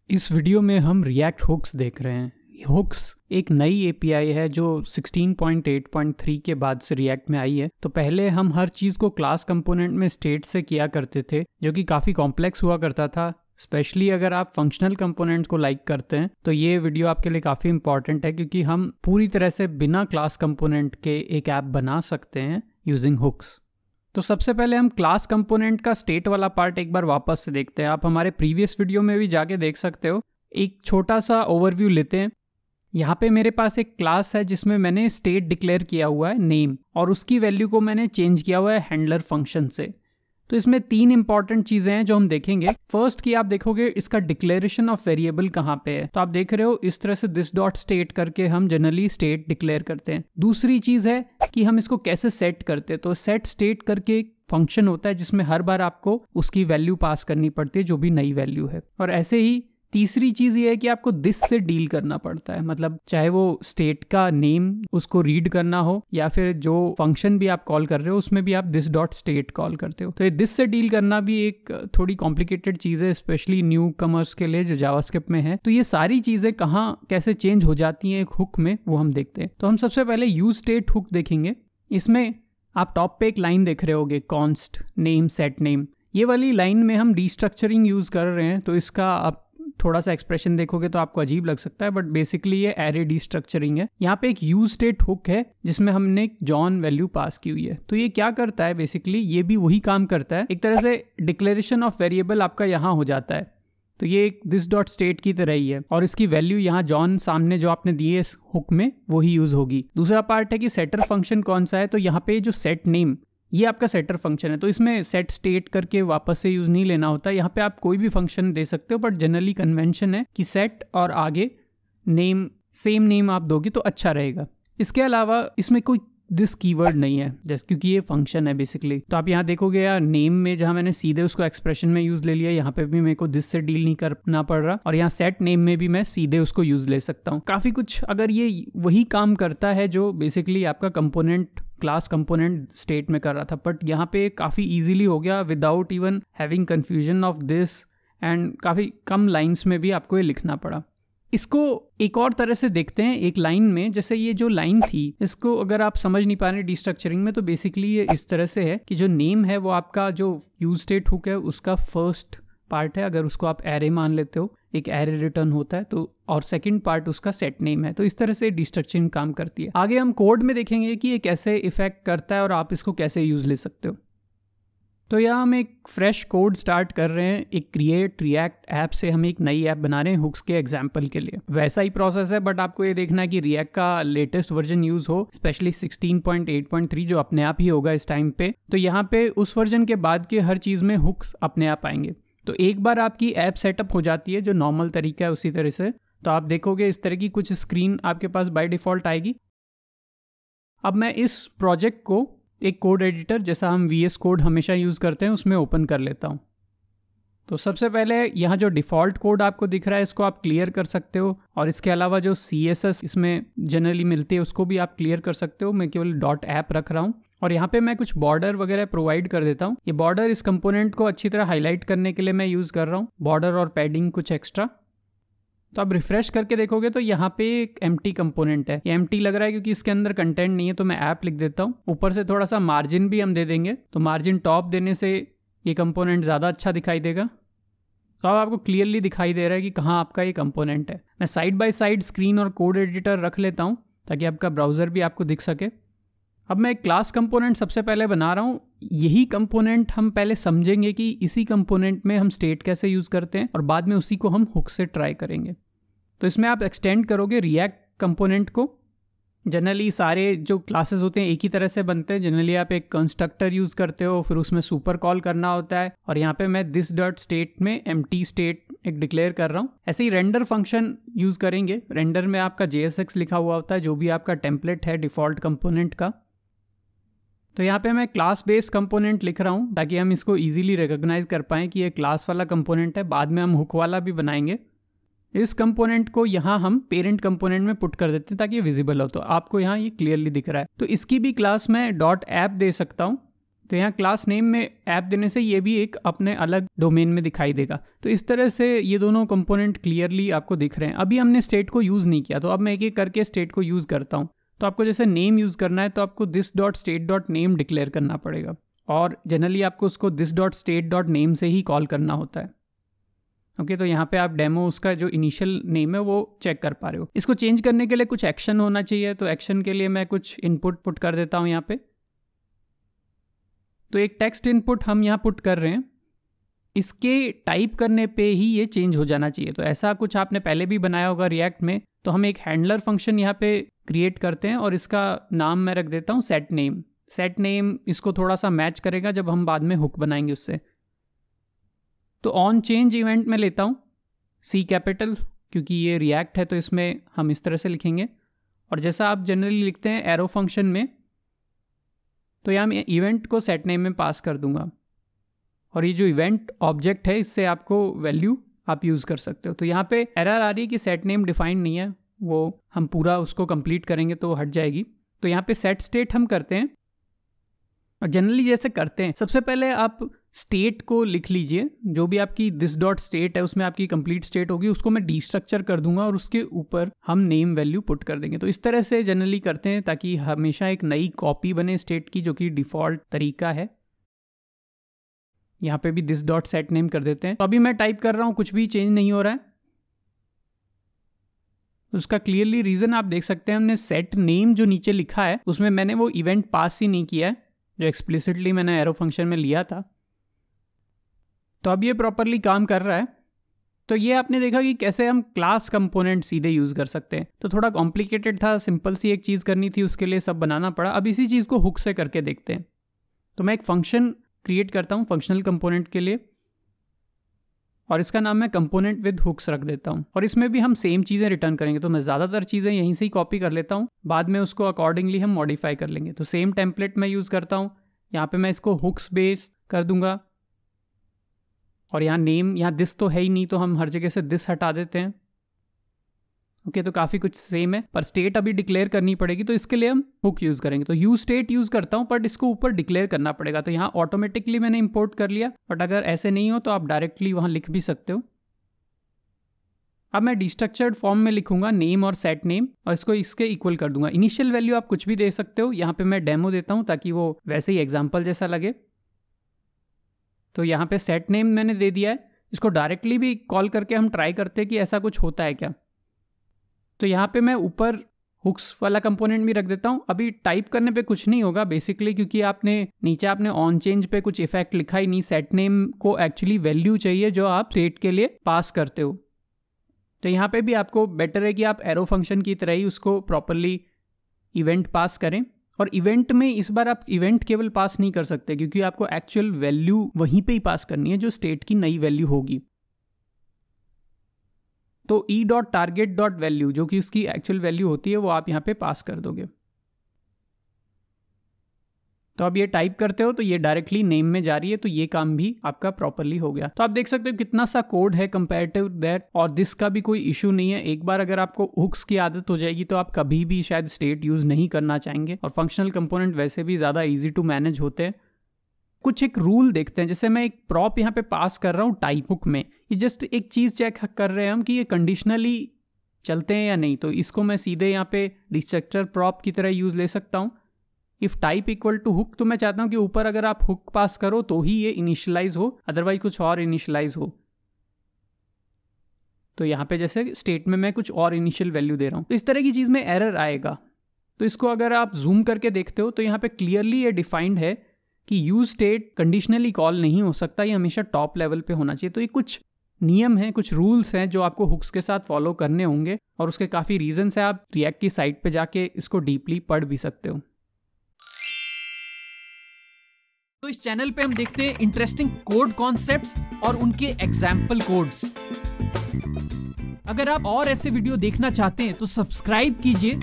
इस वीडियो में हम रिएक्ट हुक्स देख रहे हैं। हुक्स एक नई एपीआई है जो 16.8.3 के बाद से रिएक्ट में आई है। तो पहले हम हर चीज़ को क्लास कंपोनेंट में स्टेट से किया करते थे, जो कि काफ़ी कॉम्प्लेक्स हुआ करता था। स्पेशली अगर आप फंक्शनल कंपोनेंट्स को लाइक करते हैं तो ये वीडियो आपके लिए काफ़ी इंपॉर्टेंट है, क्योंकि हम पूरी तरह से बिना क्लास कंपोनेंट के एक ऐप बना सकते हैं यूजिंग हुक्स। तो सबसे पहले हम क्लास कंपोनेंट का स्टेट वाला पार्ट एक बार वापस से देखते हैं। आप हमारे प्रीवियस वीडियो में भी जाके देख सकते हो। एक छोटा सा ओवरव्यू लेते हैं। यहाँ पे मेरे पास एक क्लास है जिसमें मैंने स्टेट डिक्लेयर किया हुआ है नेम, और उसकी वैल्यू को मैंने चेंज किया हुआ है हैंडलर फंक्शन से। तो इसमें तीन इंपॉर्टेंट चीजें हैं जो हम देखेंगे। फर्स्ट की आप देखोगे इसका डिक्लेरेशन ऑफ वेरिएबल कहाँ पे है। तो आप देख रहे हो इस तरह से दिस डॉट स्टेट करके हम जनरली स्टेट डिक्लेयर करते हैं। दूसरी चीज है कि हम इसको कैसे सेट करते हैं। तो सेट स्टेट करके एक फंक्शन होता है जिसमें हर बार आपको उसकी वैल्यू पास करनी पड़ती है, जो भी नई वैल्यू है। और ऐसे ही तीसरी चीज ये है कि आपको दिस से डील करना पड़ता है, मतलब चाहे वो स्टेट का नेम उसको रीड करना हो या फिर जो फंक्शन भी आप कॉल कर रहे हो उसमें भी आप दिस डॉट स्टेट कॉल करते हो। तो ये दिस से डील करना भी एक थोड़ी कॉम्प्लिकेटेड चीज है, स्पेशली न्यू कमर्स के लिए जो जावास्क्रिप्ट में है। तो ये सारी चीजें कहाँ कैसे चेंज हो जाती हैं एक हुक में, वो हम देखते हैं। तो हम सबसे पहले यूज स्टेट हुक देखेंगे। इसमें आप टॉप पे एक लाइन देख रहे होगे, कॉन्स्ट नेम सेट नेम। ये वाली लाइन में हम रिस्ट्रक्चरिंग यूज कर रहे हैं। तो इसका आप थोड़ा सा एक्सप्रेशन देखोगे तो आपको अजीब लग सकता है, बट बेसिकली ये एरे डिस्ट्रक्चरिंग है। यहाँ पे एक यूज स्टेट हुक है जिसमें हमने एक जॉन वैल्यू पास की हुई है। तो ये क्या करता है, बेसिकली ये भी वही काम करता है। एक तरह से डिक्लेरेशन ऑफ वेरिएबल आपका यहाँ हो जाता है। तो ये एक दिस डॉट स्टेट की तरह ही है, और इसकी वैल्यू यहाँ जॉन सामने जो आपने दी है इस हुक में वही यूज होगी। दूसरा पार्ट है कि सेटर फंक्शन कौन सा है। तो यहाँ पे जो सेट नेम, ये आपका सेटर फंक्शन है। तो इसमें सेट स्टेट करके वापस से यूज नहीं लेना होता। यहाँ पे आप कोई भी फंक्शन दे सकते हो, बट जनरली कन्वेंशन है कि सेट और आगे नेम, सेम नेम आप दोगे तो अच्छा रहेगा। इसके अलावा इसमें कोई दिस कीवर्ड नहीं है, जैसे क्योंकि ये फंक्शन है बेसिकली। तो आप यहाँ देखोगे यार नेम में जहाँ मैंने सीधे उसको एक्सप्रेशन में यूज ले लिया, यहाँ पे भी मेरे को दिस से डील नहीं करना पड़ रहा। और यहाँ सेट नेम में भी मैं सीधे उसको यूज ले सकता हूँ। काफी कुछ अगर ये वही काम करता है जो बेसिकली आपका कंपोनेंट क्लास कंपोनेंट स्टेट में कर रहा था, बट यहाँ पे काफ़ी इजीली हो गया without even having confusion of this, and काफ़ी कम लाइंस में भी आपको ये लिखना पड़ा। इसको एक और तरह से देखते हैं एक लाइन में। जैसे ये जो लाइन थी, इसको अगर आप समझ नहीं पा रहे डिस्ट्रक्चरिंग में, तो बेसिकली ये इस तरह से है कि जो नेम है वो आपका जो यूज स्टेट हुक है उसका फर्स्ट पार्ट है। अगर उसको आप एरे मान लेते हो, एक एरे रिटर्न होता है, तो और सेकंड पार्ट उसका सेट नेम है। तो इस तरह से डिस्ट्रक्चरिंग काम करती है। आगे हम कोड में देखेंगे कि ये कैसे इफेक्ट करता है और आप इसको कैसे यूज ले सकते हो। तो यहाँ हम एक फ्रेश कोड स्टार्ट कर रहे हैं। एक क्रिएट रिएक्ट ऐप से हम एक नई ऐप बना रहे हैं हुक्स के एग्जाम्पल के लिए। वैसा ही प्रोसेस है, बट आपको ये देखना है कि रिएक्ट का लेटेस्ट वर्जन यूज हो, स्पेशली 16.8.3 जो अपने आप ही होगा इस टाइम पे। तो यहाँ पे उस वर्जन के बाद के हर चीज में हुक्स अपने आप आएंगे। तो एक बार आपकी ऐप सेटअप हो जाती है, जो नॉर्मल तरीका है उसी तरह से, तो आप देखोगे इस तरह की कुछ स्क्रीन आपके पास बाय डिफॉल्ट आएगी। अब मैं इस प्रोजेक्ट को एक कोड एडिटर, जैसा हम VS कोड हमेशा यूज़ करते हैं, उसमें ओपन कर लेता हूँ। तो सबसे पहले यहाँ जो डिफ़ॉल्ट कोड आपको दिख रहा है इसको आप क्लियर कर सकते हो, और इसके अलावा जो CSS इसमें जनरली मिलती है उसको भी आप क्लियर कर सकते हो। मैं केवल डॉट ऐप रख रहा हूँ, और यहाँ पे मैं कुछ बॉर्डर वगैरह प्रोवाइड कर देता हूँ। ये बॉर्डर इस कंपोनेंट को अच्छी तरह हाईलाइट करने के लिए मैं यूज़ कर रहा हूँ, बॉर्डर और पैडिंग कुछ एक्स्ट्रा। तो आप रिफ्रेश करके देखोगे तो यहाँ पे एक एम्प्टी कंपोनेंट है। ये एम्प्टी लग रहा है क्योंकि इसके अंदर कंटेंट नहीं है, तो मैं ऐप लिख देता हूँ। ऊपर से थोड़ा सा मार्जिन भी हम दे देंगे, तो मार्जिन टॉप देने से ये कंपोनेंट ज़्यादा अच्छा दिखाई देगा। तो अब आपको क्लियरली दिखाई दे रहा है कि कहाँ आपका ये कंपोनेंट है। मैं साइड बाय साइड स्क्रीन और कोड एडिटर रख लेता हूँ ताकि आपका ब्राउज़र भी आपको दिख सके। अब मैं एक क्लास कंपोनेंट सबसे पहले बना रहा हूँ। यही कंपोनेंट हम पहले समझेंगे कि इसी कंपोनेंट में हम स्टेट कैसे यूज़ करते हैं, और बाद में उसी को हम हुक से ट्राई करेंगे। तो इसमें आप एक्सटेंड करोगे रिएक्ट कंपोनेंट को। जनरली सारे जो क्लासेस होते हैं एक ही तरह से बनते हैं। जनरली आप एक कंस्ट्रक्टर यूज़ करते हो, फिर उसमें सुपर कॉल करना होता है, और यहाँ पे मैं दिस डॉट स्टेट में एम्प्टी स्टेट एक डिक्लेयर कर रहा हूँ। ऐसे ही रेंडर फंक्शन यूज़ करेंगे। रेंडर में आपका JSX लिखा हुआ होता है, जो भी आपका टेम्पलेट है डिफ़ॉल्ट कंपोनेंट का। तो यहाँ पे मैं क्लास बेस्ड कंपोनेंट लिख रहा हूँ ताकि हम इसको ईजिली रिकॉग्नाइज कर पाएँ कि ये क्लास वाला कंपोनेंट है। बाद में हम हुक वाला भी बनाएंगे। इस कंपोनेंट को यहाँ हम पेरेंट कंपोनेंट में पुट कर देते हैं ताकि ये विजिबल हो। तो आपको यहाँ ये क्लियरली दिख रहा है। तो इसकी भी क्लास मैं डॉट ऐप दे सकता हूँ, तो यहाँ क्लास नेम में ऐप देने से ये भी एक अपने अलग डोमेन में दिखाई देगा। तो इस तरह से ये दोनों कंपोनेंट क्लियरली आपको दिख रहे हैं। अभी हमने स्टेट को यूज़ नहीं किया, तो अब मैं एक एक करके स्टेट को यूज़ करता हूँ। तो आपको जैसे नेम यूज़ करना है तो आपको this.state.name डिक्लेयर करना पड़ेगा, और जनरली आपको उसको this.state.name से ही कॉल करना होता है। ओके, तो यहाँ पे आप डेमो उसका जो इनिशियल नेम है वो चेक कर पा रहे हो। इसको चेंज करने के लिए कुछ एक्शन होना चाहिए, तो एक्शन के लिए मैं कुछ इनपुट पुट कर देता हूँ यहाँ पे। तो एक टेक्स्ट इनपुट हम यहाँ पुट कर रहे हैं, इसके टाइप करने पे ही ये चेंज हो जाना चाहिए। तो ऐसा कुछ आपने पहले भी बनाया होगा रिएक्ट में। तो हम एक हैंडलर फंक्शन यहाँ पे क्रिएट करते हैं और इसका नाम मैं रख देता हूँ सेट नेम। सेट नेम इसको थोड़ा सा मैच करेगा जब हम बाद में हुक बनाएंगे उससे। तो ऑन चेंज इवेंट में लेता हूँ C कैपिटल, क्योंकि ये रिएक्ट है तो इसमें हम इस तरह से लिखेंगे। और जैसा आप जनरली लिखते हैं एरो फंक्शन में, तो यहाँ मैं इवेंट को सेट नेम में पास कर दूंगा, और ये जो इवेंट ऑब्जेक्ट है इससे आपको वैल्यू आप यूज़ कर सकते हो। तो यहाँ पे एरर आ रही है कि सेट नेम डिफाइंड नहीं है, वो हम पूरा उसको कंप्लीट करेंगे तो हट जाएगी। तो यहाँ पे सेट स्टेट हम करते हैं, और जनरली जैसे करते हैं सबसे पहले आप स्टेट को लिख लीजिए। जो भी आपकी this.state है उसमें आपकी कंप्लीट स्टेट होगी, उसको मैं डीस्ट्रक्चर कर दूंगा और उसके ऊपर हम नेम वैल्यू पुट कर देंगे। तो इस तरह से जनरली करते हैं ताकि हमेशा एक नई कॉपी बने स्टेट की, जो कि डिफ़ॉल्ट तरीका है। यहाँ पे भी this.setName कर देते हैं। तो अभी मैं टाइप कर रहा हूँ, कुछ भी चेंज नहीं हो रहा है। उसका क्लियरली रीज़न आप देख सकते हैं, हमने सेट नेम जो नीचे लिखा है उसमें मैंने वो इवेंट पास ही नहीं किया है जो एक्सप्लिसिटली मैंने एरो फंक्शन में लिया था। तो अब ये प्रॉपरली काम कर रहा है। तो ये आपने देखा कि कैसे हम क्लास कंपोनेंट सीधे यूज़ कर सकते हैं। तो थोड़ा कॉम्प्लिकेटेड था, सिंपल सी एक चीज़ करनी थी, उसके लिए सब बनाना पड़ा। अब इसी चीज़ को हुक से करके देखते हैं। तो मैं एक फंक्शन क्रिएट करता हूँ फंक्शनल कंपोनेंट के लिए, और इसका नाम मैं कंपोनेंट विद हुक्स रख देता हूँ। और इसमें भी हम सेम चीज़ें रिटर्न करेंगे। तो मैं ज़्यादातर चीज़ें यहीं से ही कॉपी कर लेता हूँ, बाद में उसको अकॉर्डिंगली हम मॉडिफाई कर लेंगे। तो सेम टेम्पलेट मैं यूज़ करता हूँ। यहाँ पे मैं इसको हुक्स बेस कर दूंगा, और यहाँ नेम, यहाँ दिस तो है ही नहीं तो हम हर जगह से दिस हटा देते हैं। ओके, तो काफ़ी कुछ सेम है, पर स्टेट अभी डिक्लेयर करनी पड़ेगी। तो इसके लिए हम हुक यूज़ करेंगे। तो यूज स्टेट यूज़ करता हूँ, बट इसको ऊपर डिक्लेयर करना पड़ेगा। तो यहाँ ऑटोमेटिकली मैंने इंपोर्ट कर लिया, बट अगर ऐसे नहीं हो तो आप डायरेक्टली वहाँ लिख भी सकते हो। अब मैं डिस्ट्रक्चर्ड फॉर्म में लिखूंगा नेम और सेट नेम, और इसको इसके इक्वल कर दूंगा। इनिशियल वैल्यू आप कुछ भी दे सकते हो। यहाँ पे मैं डेमो देता हूँ ताकि वो वैसे ही एग्जाम्पल जैसा लगे। तो यहाँ पे सेट नेम मैंने दे दिया है। इसको डायरेक्टली भी कॉल करके हम ट्राई करते हैं कि ऐसा कुछ होता है क्या। तो यहाँ पे मैं ऊपर हुक्स वाला कंपोनेंट भी रख देता हूँ। अभी टाइप करने पे कुछ नहीं होगा बेसिकली, क्योंकि आपने नीचे आपने ऑन चेंज पे कुछ इफेक्ट लिखा ही नहीं। सेट नेम को एक्चुअली वैल्यू चाहिए जो आप स्टेट के लिए पास करते हो। तो यहाँ पे भी आपको बेटर है कि आप एरो फंक्शन की तरह ही उसको प्रॉपरली इवेंट पास करें। और इवेंट में इस बार आप इवेंट केवल पास नहीं कर सकते, क्योंकि आपको एक्चुअल वैल्यू वहीं पे ही पास करनी है जो स्टेट की नई वैल्यू होगी। तो e.target.value जो कि उसकी एक्चुअल वैल्यू होती है वो आप यहाँ पे पास कर दोगे। तो अब ये टाइप करते हो तो ये डायरेक्टली नेम में जा रही है, तो ये काम भी आपका प्रॉपरली हो गया। तो आप देख सकते हो कितना सा कोड है कंपैरेटिव दैट, और दिस का भी कोई इशू नहीं है। एक बार अगर आपको हुक्स की आदत हो जाएगी तो आप कभी भी शायद स्टेट यूज नहीं करना चाहेंगे। और फंक्शनल कंपोनेंट वैसे भी ज़्यादा ईजी टू मैनेज होते हैं। कुछ एक रूल देखते हैं, जैसे मैं एक प्रॉप यहाँ पे पास कर रहा हूँ टाइप हुक में। ये जस्ट एक चीज़ चेक कर रहे हैं हम कि ये कंडीशनली चलते हैं या नहीं। तो इसको मैं सीधे यहाँ पे डिस्ट्रक्टर प्रॉप की तरह यूज़ ले सकता हूँ। If type equal to hook, तो मैं चाहता हूँ कि ऊपर अगर आप हुक पास करो तो ही ये इनिशियलाइज हो, अदरवाइज कुछ और इनिशियलाइज हो। तो यहाँ पे जैसे स्टेट में मैं कुछ और इनिशियल वैल्यू दे रहा हूँ, तो इस तरह की चीज़ में एरर आएगा। तो इसको अगर आप जूम करके देखते हो तो यहाँ पे क्लियरली ये डिफाइंड है कि यूज स्टेट कंडीशनली कॉल नहीं हो सकता, ये हमेशा टॉप लेवल पे होना चाहिए। तो ये कुछ नियम हैं, कुछ रूल्स हैं जो आपको हुक्स के साथ फॉलो करने होंगे, और उसके काफ़ी रीजंस हैं। आप रिएक्ट की साइट पे जाके इसको डीपली पढ़ भी सकते हो। तो इस चैनल पे हम देखते हैं इंटरेस्टिंग कोड कॉन्सेप्ट्स और उनके एग्जाम्पल कोड्स। अगर आप और ऐसे वीडियो देखना चाहते हैं तो सब्सक्राइब कीजिए